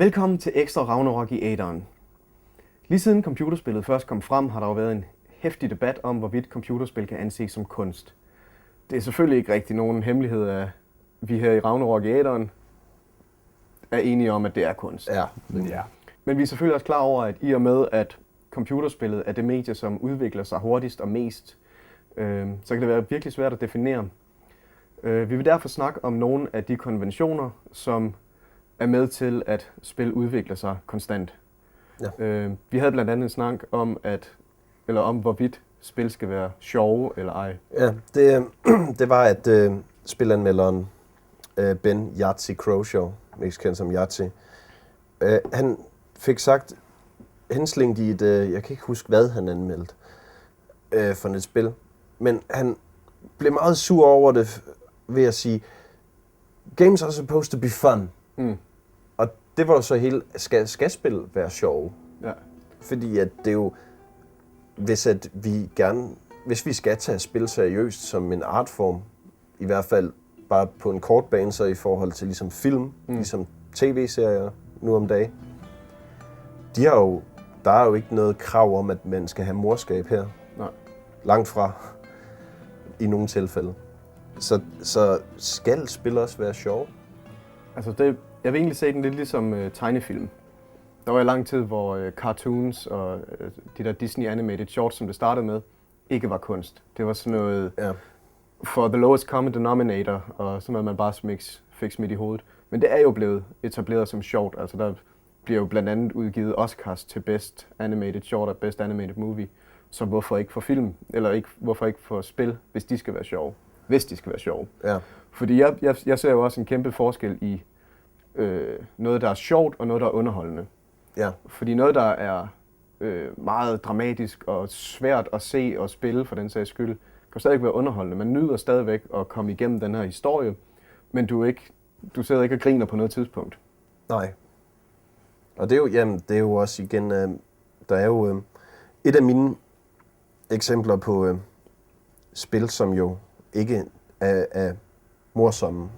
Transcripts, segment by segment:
Velkommen til ekstra Ragnarok I Æteren. Lige siden computerspillet først kom frem, har der jo været en heftig debat om, hvorvidt computerspil kan anses som kunst. Det er selvfølgelig ikke rigtig nogen hemmelighed, at vi her i Ragnarok I Æteren er enige om, at det er kunst. Ja. Men vi er selvfølgelig også klar over, at i og med, at computerspillet er det medie, som udvikler sig hurtigst og mest, så kan det være virkelig svært at definere. Vi vil derfor snakke om nogle af de konventioner, som er med til, at spil udvikler sig konstant. Ja. Vi havde blandt andet en snak om, om hvorvidt spil skal være sjove eller ej. Ja, det var, at spilanmelderen Ben Yahtzee Croshaw, mest kendt som Yahtzee, han fik sagt, henslængt i et, jeg kan ikke huske, hvad han anmeldte for et spil, men han blev meget sur over det ved at sige, games are supposed to be fun. Og det var jo så hele, skal spil være sjove? Ja. Fordi at det er jo, hvis vi skal tage spil seriøst som en artform, i hvert fald bare på en kort bane, så i forhold til ligesom film, ligesom tv-serier nu om dagen, der er jo ikke noget krav om, at man skal have morskab her. Nej. Langt fra, i nogle tilfælde. Så skal spil også være sjove? Altså jeg vil egentlig se den lidt ligesom tegnefilm. Der var en lang tid, hvor cartoons og de der Disney animated shorts, som det startede med, ikke var kunst. Det var sådan noget for the lowest common denominator, og sådan noget, man bare fik smidt i hovedet. Men det er jo blevet etableret som sjovt. Altså der bliver jo blandt andet udgivet Oscars til Best Animated Short og Best Animated Movie. Så hvorfor ikke for film, eller hvorfor ikke for spil, hvis de skal være sjove? Hvis de skal være sjove. Ja. Fordi jeg ser jo også en kæmpe forskel i noget, der er sjovt, og noget, der er underholdende. Ja. Fordi noget, der er meget dramatisk og svært at se og spille, for den sags skyld, kan stadig være underholdende. Man nyder stadigvæk at komme igennem den her historie, men du sidder ikke og griner på noget tidspunkt. Nej. Og det er jo også igen, der er jo et af mine eksempler på spil, som jo ikke er morsomme.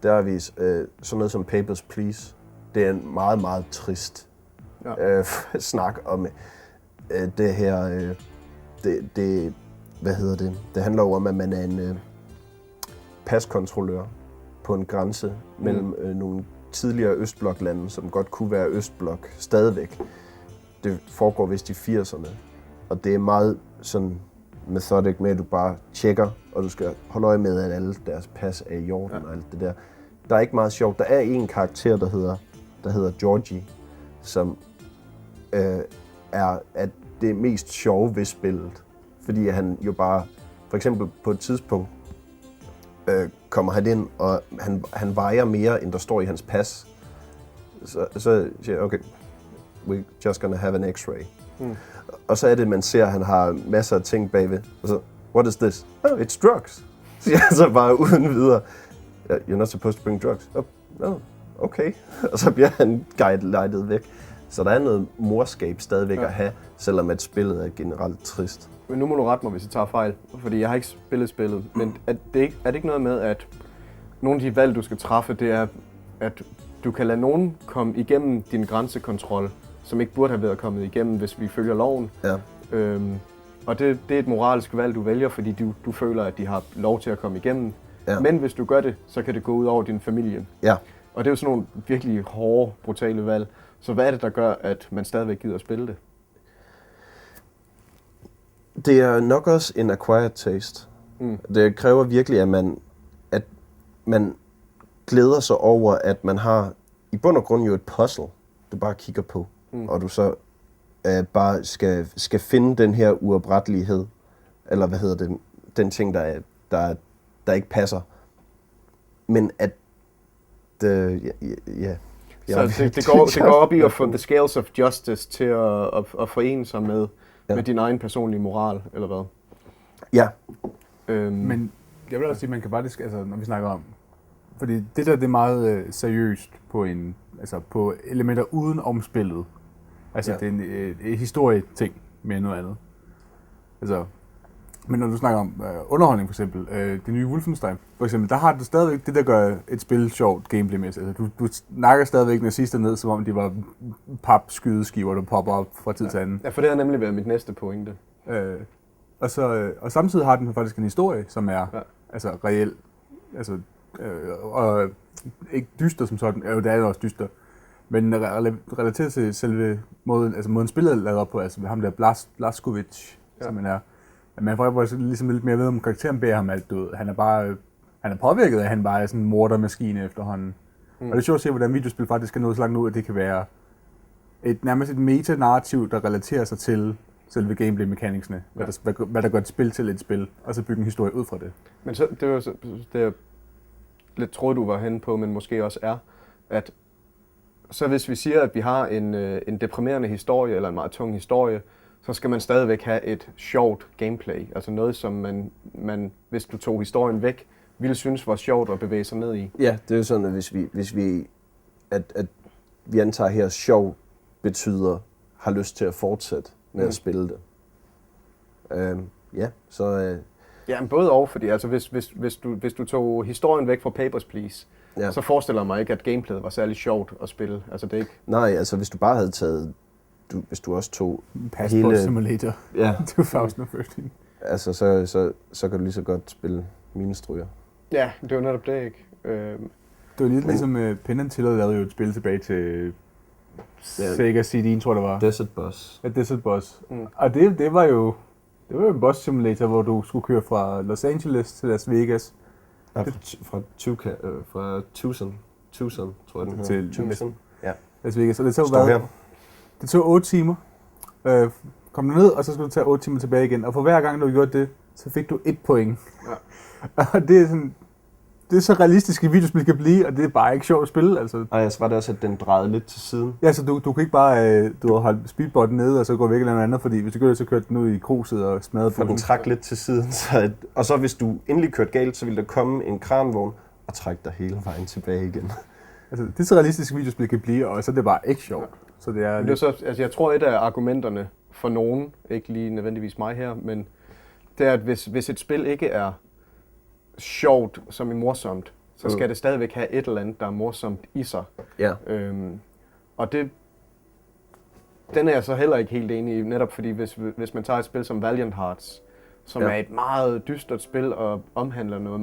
Der er vi sådan noget som Papers, Please. Det er en meget, meget trist snak om det her. Hvad hedder det? Det handler jo om, at man er en paskontrollør på en grænse mellem nogle tidligere Østbloklande, som godt kunne være Østblok stadigvæk. Det foregår vist i 80'erne. Og det er meget sådan methodic med, at du bare tjekker, og du skal holde øje med, at alle deres pas er i orden og alt det der. Der er ikke meget sjovt. Der er en karakter, der hedder Georgie, som er det mest sjove ved spillet. Fordi han jo bare, for eksempel på et tidspunkt, kommer han ind, og han vejer mere, end der står i hans pas. Så siger jeg, okay, we're just gonna have an x-ray. Og så er det, man ser, at han har masser af ting bagved. Og så, what is this? Oh, it's drugs. Siger han så bare uden videre. You're not supposed to bring drugs. Oh, okay. Og så bliver han guidet væk. Så der er noget morskab stadigvæk at have, selvom at spillet er generelt trist. Men nu må du rette mig, hvis jeg tager fejl, fordi jeg har ikke spillet spillet. Men er det ikke noget med, at nogle af de valg, du skal træffe, det er, at du kan lade nogen komme igennem din grænsekontrol, som ikke burde have været kommet igennem, hvis vi følger loven. Ja. Og det er et moralsk valg, du vælger, fordi du føler, at de har lov til at komme igennem. Ja. Men hvis du gør det, så kan det gå ud over din familie. Ja. Og det er jo sådan nogle virkelig hårde, brutale valg. Så hvad er det, der gør, at man stadigvæk gider at spille det? Det er nok også en acquired taste. Det kræver virkelig, at man glæder sig over, at man har i bund og grund jo et puzzle, du bare kigger på. Og du så bare skal finde den her uoprettelighed, eller hvad hedder det, den ting, der ikke passer. Men at Så det går op i at få the scales of justice til at forene sig med din egen personlige moral, eller hvad? Ja. Men jeg vil også sige, man kan bare, altså, når vi snakker om, fordi det der, det er meget seriøst på elementer uden om spillet. Altså det er en historieting med noget andet. Altså, Men når du snakker om underholdning for eksempel, det nye Wolfenstein for eksempel, der har du stadigvæk det, der gør et spil sjovt gameplaymæssigt. Altså, du snakker stadigvæk nazister ned, som om de var papskydeskiver, der popper op fra tid til anden. Ja, for det har nemlig været mit næste pointe. Og samtidig har den faktisk en historie, som er altså reel, altså og ikke dyster som sådan. Jo, det er jo også dyster. Men relateret til selve måden spillet er lavet op på, altså ham der Blaskovic, som man er. Man får ligesom lidt mere ved om karakteren bærer ham alt død. Han er påvirket af, at han bare er sådan en mordermaskine efterhånden. Og det er sjovt at se, hvordan videospil faktisk kan nå så langt ud, at det kan være nærmest et metanarrativ, der relaterer sig til selve gameplay-mekaniksene. Hvad der gør et spil til et spil, og så bygge en historie ud fra det. Men så, det var så, det jeg lidt troede, du var henne på, men måske også er, at så hvis vi siger, at vi har en deprimerende historie, eller en meget tung historie, så skal man stadigvæk have et sjovt gameplay. Altså noget, som man hvis du tog historien væk, ville synes var sjovt at bevæge sig ned i. Ja, det er jo sådan, at hvis vi antager her, hvis betyder, har lyst til at fortsætte med at spille det. Ja, men både og, fordi altså, hvis du tog historien væk fra Papers, Please, så forestiller jeg mig ikke, at gameplayet var særlig sjovt at spille. Altså, det er ikke... Nej, altså hvis du bare havde taget, hvis du også tog Passport Simulator. Ja. 2013. Altså, så kan du lige så godt spille minestryger. Ja, det var netop det, ikke? Det var lidt ligesom Penn and Teller lavede jo et spil tilbage til Sega CD'en, tror jeg det var. Desert Bus. Ja, Desert Bus. Og det var jo en boss simulator, hvor du skulle køre fra Los Angeles til Las Vegas. Ja, fra Tucson, tror jeg den hedder. Til Tucson. Ja. Las Vegas. Og det tog 8 timer. Kom du ned, og så skulle du tage 8 timer tilbage igen. Og for hver gang du gjorde det, så fik du 1 point. Ja. Og det er sådan... Det er så realistisk, et videospil kan blive, og det er bare ikke sjovt at spille. Altså. Ej, så var det også, at den drejede lidt til siden. Ja, så du kan ikke bare holde speedbotten nede, og så gå væk eller noget andet, fordi hvis du gør det, så kørte den ud i kruset og smadrede for den trak lidt til siden. Og så hvis du endelig kørte galt, så ville der komme en kranvogn og trække dig hele vejen tilbage igen. Altså, det er så realistisk, et videospil kan blive, og så er det bare ikke sjovt. Så det er lidt... så, altså, jeg tror, et af argumenterne for nogen, ikke lige nødvendigvis mig her, men det er, at hvis et spil ikke er sjovt som i morsomt, så skal det stadigvæk have et eller andet, der er morsomt i sig. Ja. Og den er jeg så heller ikke helt enig i, netop fordi hvis man tager et spil som Valiant Hearts, som er et meget dystert spil og omhandler noget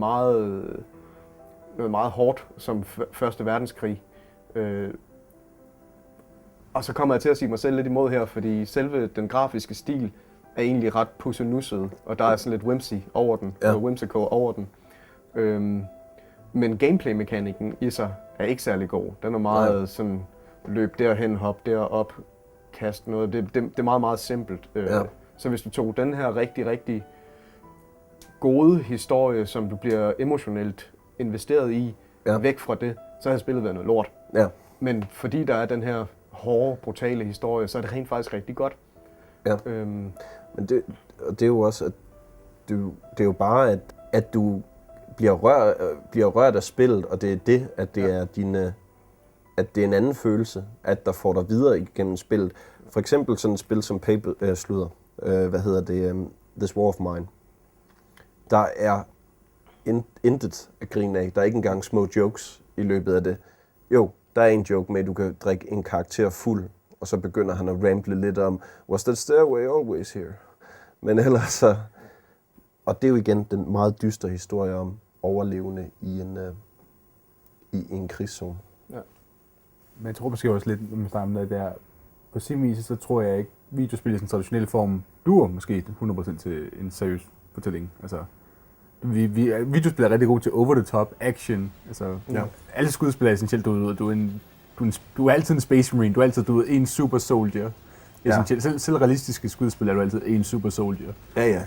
meget hårdt som Første Verdenskrig. Og så kommer jeg til at sige mig selv lidt imod her, fordi selve den grafiske stil er egentlig ret pussenusset, og der er sådan lidt whimsy over den, whimsical over den. Men gameplay-mekanikken i sig er ikke særlig god. Den er meget sådan løb derhen, hop derop, kast noget. Det er meget, meget simpelt. Så hvis du tog den her rigtig, rigtig gode historie, som du bliver emotionelt investeret i, væk fra det, så havde spillet været noget lort. Ja. Men fordi der er den her hårde, brutale historie, så er det rent faktisk rigtig godt. Ja. Men det er jo også, at det er jo bare, at du bliver rørt af spillet, og det er det, at det er at det er en anden følelse, at der får dig videre igennem spillet. For eksempel sådan et spil som This War of Mine. Der er intet at grine af. Der er ikke engang små jokes i løbet af det. Jo, der er en joke med, at du kan drikke en karakter fuld, og så begynder han at ramble lidt om, was that stairway always here? Men ellers så... Og det er jo igen den meget dystre historie om overlevende i en krigszone. Ja. Men jeg tror måske også lidt, når man snakker om det der, på sin vis, så tror jeg ikke, videospil i sådan en traditionel form duer måske 100% til en seriøs fortælling. Altså, videospil er rigtig gode til over-the-top action. Altså, alle skuespil er essentielt, du er altid en Space Marine, du er altid en super soldier. Selv realistiske skudspil er du altid en super soldier. Ja.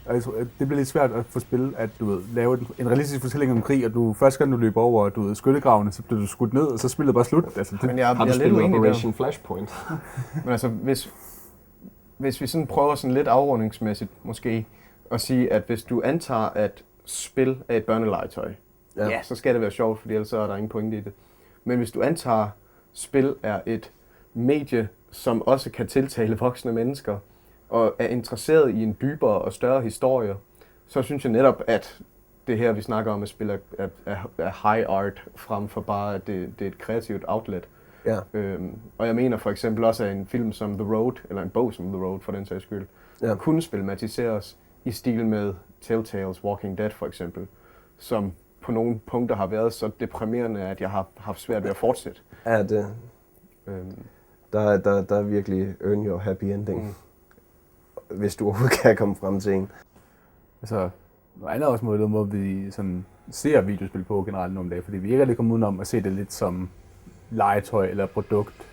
Og jeg tror, det bliver lidt svært at få spil, at du laver en realistisk fortælling om krig, og du første gang du løber over skyttegravene, så bliver du skudt ned, og så spiller det bare slut. Altså, Men jeg er lidt uenig Operation Flashpoint. Men altså, hvis vi sådan prøver sådan lidt afrundingsmæssigt måske, at sige, at hvis du antager, at spil er et børnelegetøj, så skal det være sjovt, fordi ellers er der ingen pointe i det. Men hvis du antager, spil er et medie, som også kan tiltale voksne mennesker, og er interesseret i en dybere og større historie, så synes jeg netop, at det her, vi snakker om, at spille er high art, frem for bare, at det er et kreativt outlet. Ja. Og jeg mener for eksempel også, at en film som The Road, eller en bog som The Road for den sags skyld, kunne spilmatiseres i stil med Telltales Walking Dead for eksempel, som på nogle punkter har været så deprimerende, at jeg har haft svært ved at fortsætte. Ja, det. Der er virkelig earn your happy ending, hvis du overhovedet kan komme frem til en. Altså, noget andet også måde, vi sådan ser videospil på generelt nogle dage, fordi vi ikke rigtig kommer udenom at se det lidt som legetøj eller produkt.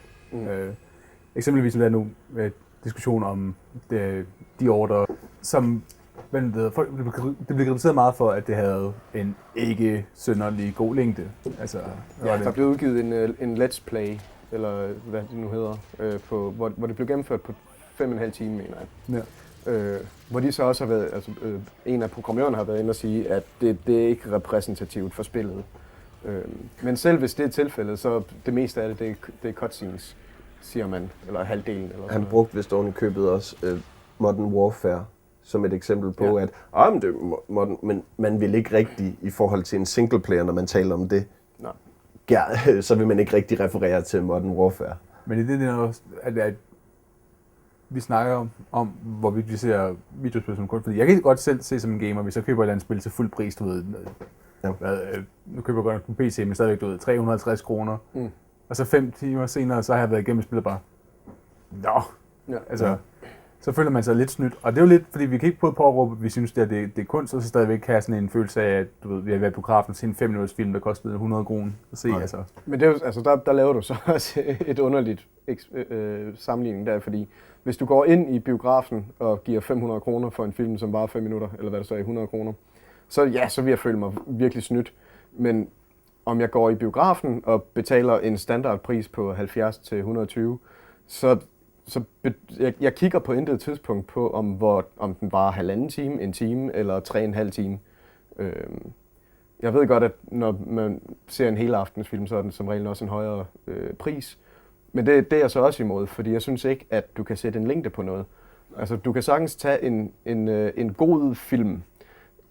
Eksempelvis som der er nu diskussion om de ordre, som det blev kritiseret meget for, at det havde en ikke synderlig god længde. Altså, der blev udgivet en let's play, eller hvad det nu hedder, hvor det blev gennemført på 5,5 timer, mener jeg. Ja. Hvor de så også har været, altså en af programmørerne har været inde og sige, at det er ikke repræsentativt for spillet. Men selv hvis det er tilfældet, så det meste af det er cutscenes, siger man, eller halvdelen. Eller han brugte vist oven i købet også Modern Warfare som et eksempel på, at det er modern, men man vil ikke rigtig i forhold til en singleplayer, når man taler om det. Nej. Ja, så vil man ikke rigtig referere til Modern Warfare. Men i det der også, at vi snakker om, hvor vi ser videospil som kunst, fordi jeg kan godt selv se som en gamer, hvis jeg køber et eller andet spil til fuld pris, du ved, nu køber jeg godt på PC, men stadigvæk, du ved, 350 kroner, og så 5 timer senere, så har jeg været igennem spillet bare, så føler man sig lidt snydt, og det er jo lidt, fordi vi kan ikke påråbe, at vi synes, at det er kunst, og så stadigvæk have sådan en følelse af, at du ved, vi har været på grafen til en 5-minutters film, der kostede 100 kroner at se. Altså. Men det er jo, altså, der laver du så også et underligt sammenligning der, fordi hvis du går ind i biografen og giver 500 kroner for en film, som varer 5 minutter, eller hvad det så er, 100 kroner, så vil jeg føle mig virkelig snydt. Men om jeg går i biografen og betaler en standardpris på 70 til 120, så jeg kigger på intet tidspunkt på, om den varer halvanden time, en time eller 3,5 time. Jeg ved godt, at når man ser en helaftensfilm, så er den som regel også en højere pris. Men det er jeg så også imod, fordi jeg synes ikke, at du kan sætte en længde på noget. Altså, du kan sagtens tage en god film,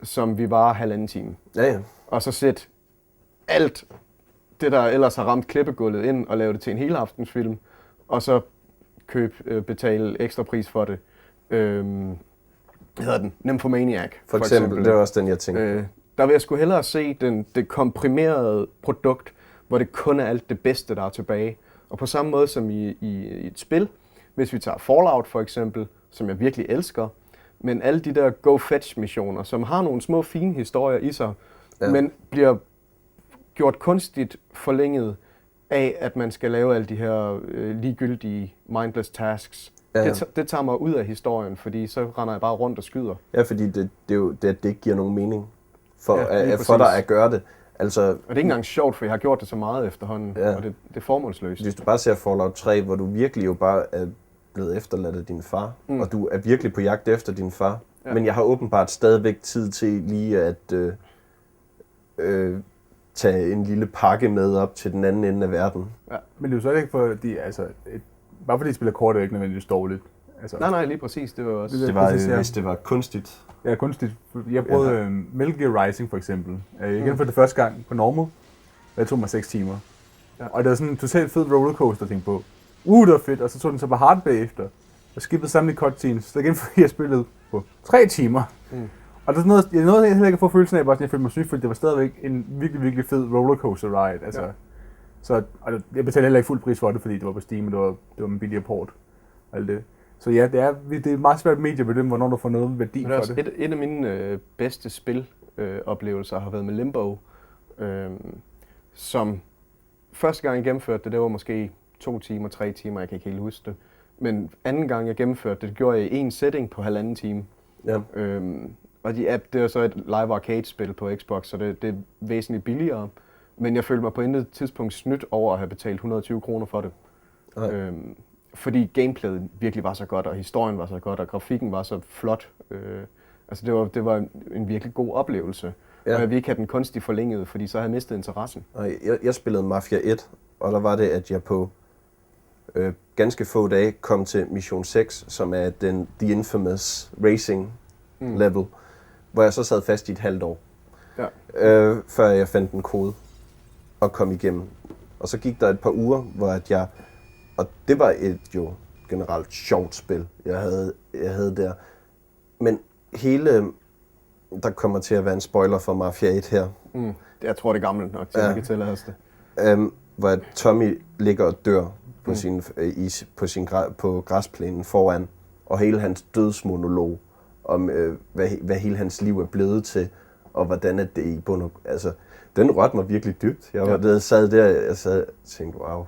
som vi varer halvanden time. Ja. Og så sætte alt det, der ellers har ramt klippegulvet ind, og lave det til en helaftensfilm, og så betale ekstra pris for det. Hvad hedder den? Nymphomaniac. For eksempel. Det var også den, jeg tænkte. Der vil jeg sgu hellere se det komprimerede produkt, hvor det kun er alt det bedste, der er tilbage. Og på samme måde som i et spil, hvis vi tager Fallout for eksempel, som jeg virkelig elsker, men alle de der go-fetch-missioner, som har nogle små fine historier i sig, men bliver gjort kunstigt forlænget af, at man skal lave alle de her ligegyldige mindless tasks. Ja. Det tager mig ud af historien, fordi så render jeg bare rundt og skyder. Ja, fordi det er jo det ikke giver nogen mening for dig at gøre det. Altså, og det er ikke engang sjovt, for jeg har gjort det så meget efterhånden, og det er formålsløst. Hvis du bare ser Fallout 3, hvor du virkelig jo bare er blevet efterladt af din far, og du er virkelig på jagt efter din far, men jeg har åbenbart stadigvæk tid til lige at tage en lille pakke med op til den anden ende af verden. Ja. Men det er jo så ikke fordi, bare fordi de spiller kort er ikke nødvendigvis dårligt. Altså, nej, lige præcis. Det var også... Hvis det var kunstigt. Ja, kunstigt. Jeg prøvede Metal Gear Rising for eksempel. Jeg gennemførte det første gang på normal. Det tog mig 6 timer. Ja. Og det var sådan en totalt fed rollercoaster, jeg tænkte på. Det var fedt. Og så tog den så på hard bagefter. Og skippede samtlige cutscenes. Så gennemførte jeg spillet på 3 timer. Og der er noget, jeg nåede heller ikke at få følelsen af, at jeg følte mig syg, fordi det var stadigvæk en virkelig, virkelig fed rollercoaster ride. Altså, så, og jeg betalte heller ikke fuld pris for det, fordi det var på Steam, og det var en billigere port. Alt det. Så ja, det er meget svært medie at bedømme, hvornår du får noget værdi for det. Et af mine bedste spiloplevelser har været med Limbo, som første gang jeg gennemførte det var måske 2 timer, 3 timer, jeg kan ikke helt huske det. Men anden gang jeg gennemførte det gjorde jeg i en setting på 1,5 time. Ja. Og det er så et live arcade-spil på Xbox, så det er væsentligt billigere. Men jeg følte mig på intet tidspunkt snydt over at have betalt 120 kroner for det. Fordi gameplayet virkelig var så godt, og historien var så godt, og grafikken var så flot. Altså det var en virkelig god oplevelse. Ja. Og jeg ville ikke have den kunstigt forlænget, fordi så havde jeg mistet interessen. Jeg spillede Mafia 1, og der var det, at jeg på ganske få dage kom til mission 6, som er the infamous racing level, hvor jeg så sad fast i et halvt år, før jeg fandt en kode og kom igennem. Og så gik der et par uger, hvor og det var et jo generelt sjovt spil, jeg havde der. Men der kommer til at være en spoiler for Mafia 1 her. Jeg tror, det er gammelt nok til, at jeg kan tillade os det. Hvor Tommy ligger og dør på græsplænen foran, og hele hans dødsmonolog om, hvad hele hans liv er blevet til, og hvordan det i bund og... Altså, den rørte mig virkelig dybt. Jeg sad der og tænkte, wow.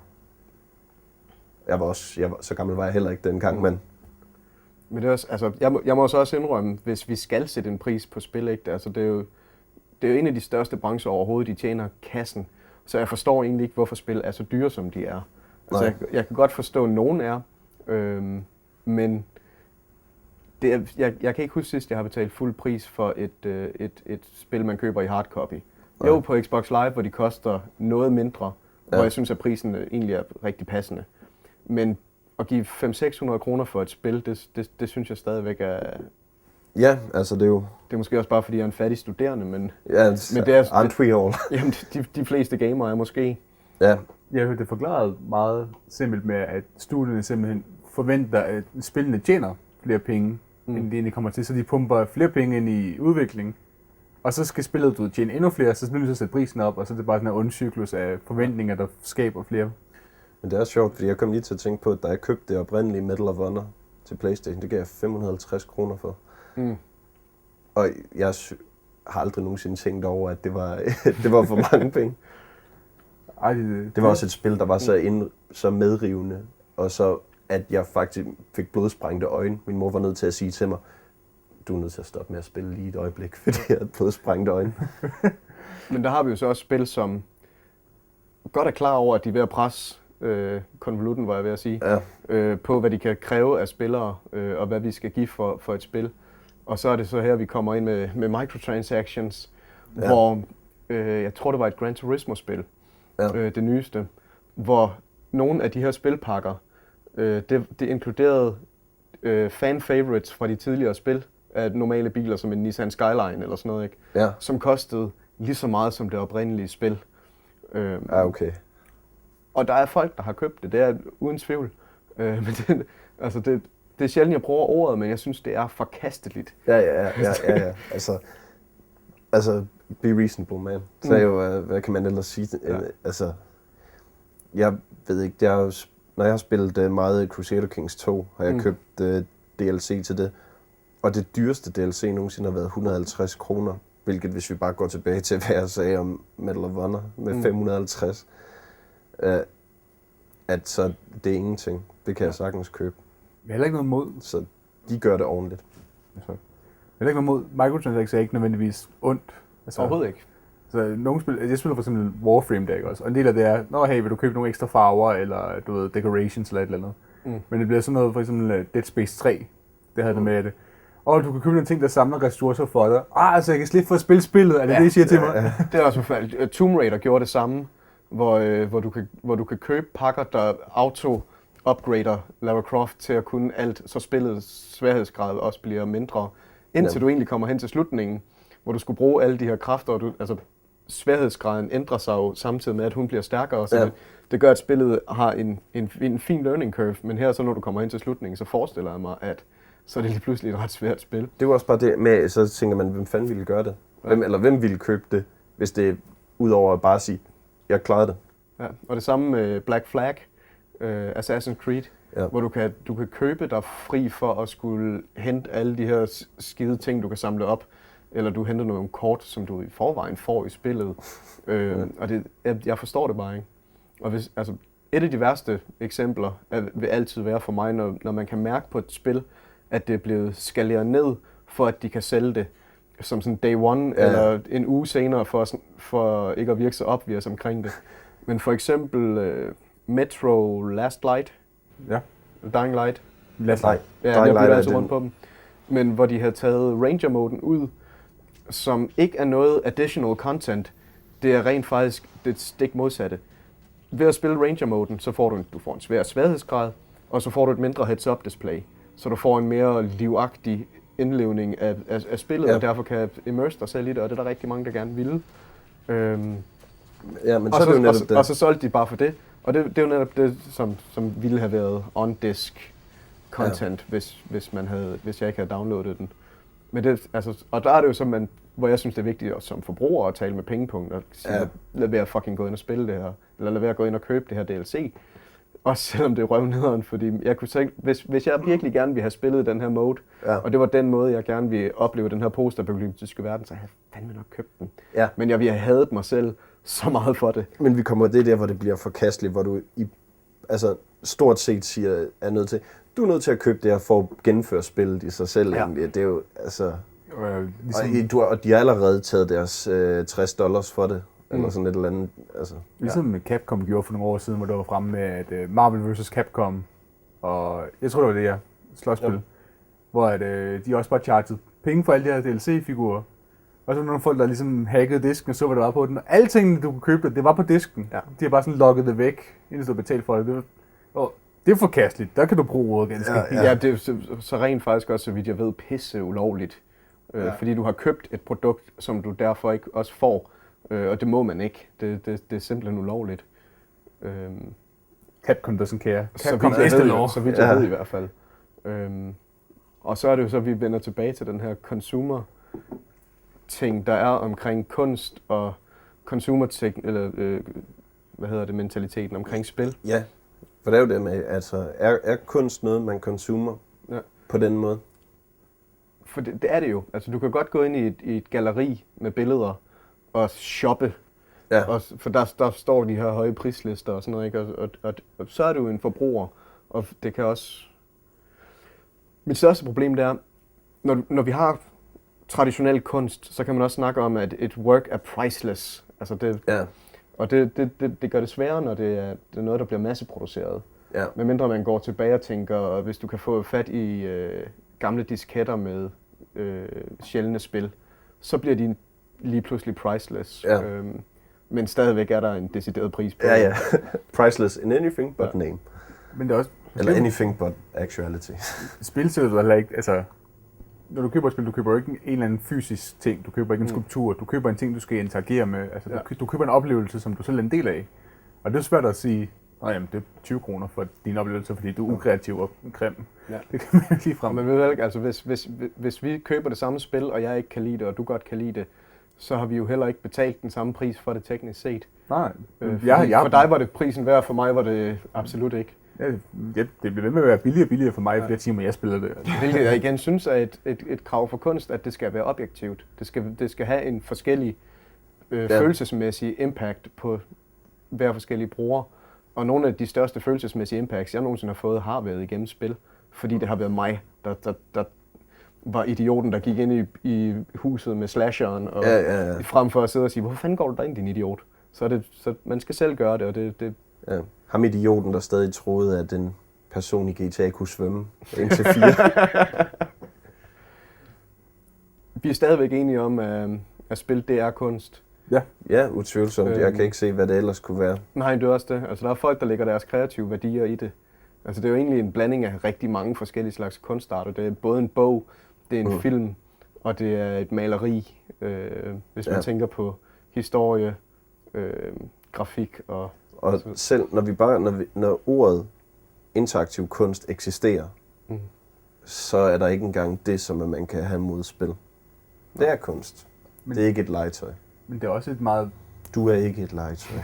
Så gammel var jeg heller ikke dengang, men det er også, altså, jeg må også indrømme, hvis vi skal sætte en pris på spil, ikke? Altså, det er jo en af de største brancher overhovedet, de tjener kassen. Så jeg forstår egentlig ikke, hvorfor spil er så dyre, som de er. Altså, jeg kan godt forstå, at nogen er, men jeg kan ikke huske sidst, jeg har betalt fuld pris for et spil, man køber i hardcopy. Jo, på Xbox Live, hvor de koster noget mindre, hvor jeg synes, at prisen egentlig er rigtig passende. Men at give 500-600 kroner for et spil, det synes jeg stadigvæk er... Ja, altså det er jo... Det er måske også bare, fordi jeg er en fattig studerende, men... Ja, men det er... Aren't we all? Jamen, de fleste gamere er måske... Ja. Jeg hørte det forklaret meget simpelt med, at studierne simpelthen forventer, at spillene tjener flere penge, end de egentlig kommer til. Så de pumper flere penge ind i udvikling, og så skal spillet tjene endnu flere, så bliver de så sætte prisen op, og så er det bare sådan en ond cyklus af forventninger, der skaber flere. Men det er sjovt, fordi jeg kom lige til at tænke på, at da jeg købte det oprindelige Medal of Honor til PlayStation, det gav jeg 550 kroner for. Og jeg har aldrig nogensinde tænkt over, at det var for mange penge. Det var også et spil, der var så medrivende, og så at jeg faktisk fik blodsprængte øjne. Min mor var nødt til at sige til mig, du er nødt til at stoppe med at spille lige et øjeblik, fordi jeg havde blodsprængte øjne. Men der har vi jo så også spil, som godt er klar over, at de er ved at presse konvolutten, var jeg ved at sige, på hvad de kan kræve af spillere, og hvad vi skal give for et spil. Og så er det så her, vi kommer ind med microtransactions, hvor jeg tror, det var et Gran Turismo-spil, det nyeste, hvor nogle af de her spilpakker, det inkluderede fan favorites fra de tidligere spil af normale biler, som en Nissan Skyline eller sådan noget, ikke? Ja. Som kostede lige så meget som det oprindelige spil. Okay. Og der er folk, der har købt det, det er uden tvivl. Men det er sjældent, jeg bruger ordet, men jeg synes, det er forkasteligt. Ja. Altså, be reasonable, man. Så er jo, hvad kan man ellers sige? Altså, jeg ved ikke, når jeg har spillet meget Crusader Kings 2, har jeg købt DLC til det. Og det dyreste DLC nogensinde har været 150 kroner. Hvilket, hvis vi bare går tilbage til, hvad jeg sagde om Medal of Honor med 550, at så det er ingenting. Det kan jeg sagtens købe. Jeg har heller ikke noget mod. Så de gør det ordentligt. Jeg har heller ikke noget mod. Microtransactions er ikke nødvendigvis ondt. Altså, overhovedet ikke. Så nogle spil, jeg spiller for eksempel Warframe der, ikke også? Og en del af det er, hey, vil du købe nogle ekstra farver, eller du ved, decorations eller et eller andet. Men det bliver sådan noget, for eksempel Dead Space 3, det havde det med det. Og du kan købe nogle ting, der samler ressourcer for dig. Altså, jeg kan slippe for at spille spillet, er det det, I siger til mig? Det er også forfærdeligt. Tomb Raider gjorde det samme, hvor du kan købe pakker, der auto-upgrader Lara Croft til at kunne alt, så spillets sværhedsgrad også bliver mindre, indtil du egentlig kommer hen til slutningen, hvor du skulle bruge alle de her kræfter, og altså sværhedsgraden ændrer sig jo samtidig med, at hun bliver stærkere, så det gør, at spillet har en fin learning curve, men her så når du kommer hen til slutningen, så forestiller jeg mig, at så er det lige pludselig et ret svært spil. Det var også bare det med, så tænker man, hvem fanden ville gøre det? Hvem ville købe det, hvis det udover at bare sige, jeg klarede det? Ja, og det samme med Black Flag, Assassin's Creed, hvor du kan købe dig fri for at skulle hente alle de her skide ting, du kan samle op, eller du henter nogle kort, som du i forvejen får i spillet. Og jeg forstår det bare ikke. Og et af de værste eksempler vil altid være for mig, når man kan mærke på et spil, at det er blevet skaleret ned, for at de kan sælge det som sådan day one, eller en uge senere, for ikke at virke så obvious omkring det. Men for eksempel Metro Last Light, Dying Light. Last Light. Ja, jeg bliver altså rundt på dem. Men hvor de havde taget Ranger-moden ud, som ikke er noget additional content, det er rent faktisk det stik modsatte. ved at spille Ranger-moden, så får du får en svær sværhedsgrad, og så får du et mindre heads-up display. Så du får en mere livagtig indlevning af spillet, og derfor kan immerse dig selv i det, og det er der rigtig mange, der gerne vil. Ja, men så er det jo netop det. Og så solgte de bare for det. Og det er jo netop det, som ville have været on-disk content, hvis jeg ikke havde downloadet den. Men det, altså, og der er det jo så, hvor jeg synes, det er vigtigt som forbruger at tale med pengepunkt og sige, lad være fucking gå ind og spille det her, eller lad være gå ind og købe det her DLC. Også selvom det er røvnederen, fordi jeg kunne så ikke, hvis jeg virkelig gerne ville have spillet den her mode, og det var den måde, jeg gerne ville opleve den her postapokalyptiske verden, så havde jeg fandme nok købt den. Ja. Men jeg ville have hadet mig selv så meget for det. Men vi kommer det der, hvor det bliver forkasteligt, hvor du stort set er nødt til, du er nødt til at købe det her for at gennemføre spillet i sig selv. Ja. Det er jo, altså... Og de har allerede taget deres $60 for det, eller sådan et eller andet. Altså. Ligesom Capcom gjorde for nogle år siden, hvor der var fremme med at Marvel vs. Capcom, og jeg tror det var det her slåsspil, hvor at, de også bare chargede penge for alle de her DLC-figurer. Og så var nogle folk, der ligesom hackede disken og så, hvad der var på den. Og alle tingene, du kunne købe, det var på disken. Ja. De har bare sådan logget det væk, inden du betalte for det. Det er forkasteligt. Der kan du bruge ordet ganske. Ja, det er så rent faktisk også, så vidt jeg ved, pisse ulovligt. Fordi du har købt et produkt, som du derfor ikke også får. Og det må man ikke. Det er simpelthen ulovligt. Capcom doesn't care. Så vidt jeg ved i hvert fald. Og så er det jo så, at vi vender tilbage til den her consumer ting, der er omkring kunst og consumer eller mentaliteten omkring spil. Ja, for det er jo det med, altså er kunst noget, man consumer på den måde? For det er det jo. Altså du kan godt gå ind i et galleri med billeder og shoppe. Ja. Og, for der står de her høje prislister og sådan noget, ikke? Og så er du en forbruger, og det kan også... Mit største problem det er, når vi har traditionel kunst, så kan man også snakke om, at et work er priceless. Altså det, og det gør det sværere, når det er noget, der bliver masseproduceret. Ja. Medmindre man går tilbage og tænker, hvis du kan få fat i gamle disketter med sjældne spil, så bliver de lige pludselig priceless. Ja. Men stadigvæk er der en decideret pris på det. Ja. Priceless in anything but name. Men det er også... Eller anything but actuality. Spil sætter du heller ikke, altså... Når du køber et spil, du køber ikke en eller anden fysisk ting, du køber ikke en skulptur, du køber en ting, du skal interagere med. Altså, du køber en oplevelse, som du selv er en del af. Og det er svært at sige, jamen det er 20 kroner for din oplevelse, fordi du er ukreativ og grim. Ja. Det kan man ikke lige frem. Men ved du ikke, altså hvis vi køber det samme spil, og jeg ikke kan lide det, og du godt kan lide det, så har vi jo heller ikke betalt den samme pris for det teknisk set. Nej. For dig var det prisen værd, for mig var det absolut ikke. Ja, det bliver ved med at være billigere og billigere for mig, i flere timer jeg spiller det. Hvilket jeg igen synes er et krav for kunst, at det skal være objektivt. Det skal have en forskellig følelsesmæssig impact på hver forskellige bruger. Og nogle af de største følelsesmæssige impacts, jeg nogensinde har fået, har været igennem spil. Fordi det har været mig, der var idioten, der gik ind i huset med slasheren, og frem for at sidde og sige, hvorfor fanden går du derind, din idiot? Så man skal selv gøre det, og det ja. Ham idioten, der stadig troede, at den person i GTA kunne svømme indtil 4. Vi er stadigvæk enige om, at spil det er kunst. Ja, utvivlsomt. Jeg kan ikke se, hvad det ellers kunne være. Nej, det er også det. Altså, der er folk, der lægger deres kreative værdier i det. Altså, det er jo egentlig en blanding af rigtig mange forskellige slags kunstarter. Det er både en bog, det er en film, og det er et maleri. Hvis man tænker på historie, grafik og selv når ordet interaktiv kunst eksisterer, så er der ikke engang det, som man kan have mod spil. Det er kunst. Men det er ikke et legetøj. Men det er også et meget... Du er ikke et legetøj.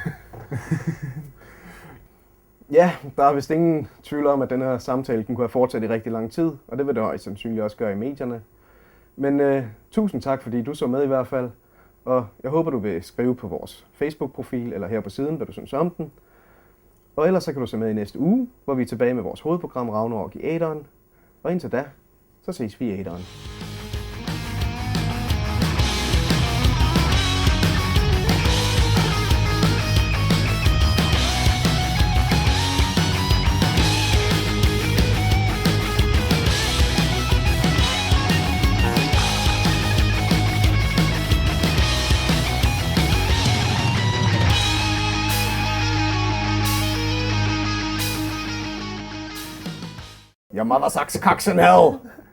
Ja, der er vist ingen tvivl om, at den her samtale kunne have fortsat i rigtig lang tid, og det vil det højst sandsynligt også gøre i medierne. Men tusind tak, fordi du så med i hvert fald. Og jeg håber, du vil skrive på vores Facebook-profil eller her på siden, hvad du synes om den. Og ellers så kan du se med i næste uge, hvor vi er tilbage med vores hovedprogram Ragnarok I Æteren. Og indtil da, så ses vi i Æteren. Your mother sucks cocks in hell!